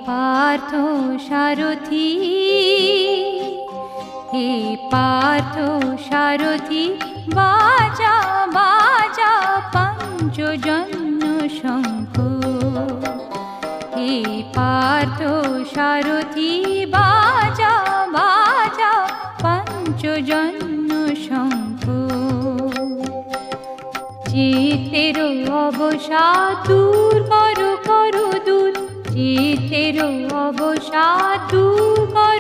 পার্থ সারথি, হে পার্থ সারথি, বাজা বাজা পঞ্চজন্য শঙ্খ। হে পার্থ সারথি, বাজা বাজা পঞ্চজন্য শঙ্খ। চিত্তের অবসাদ দূর করো করো দূর, চিত্তের অবসাদ দূর করো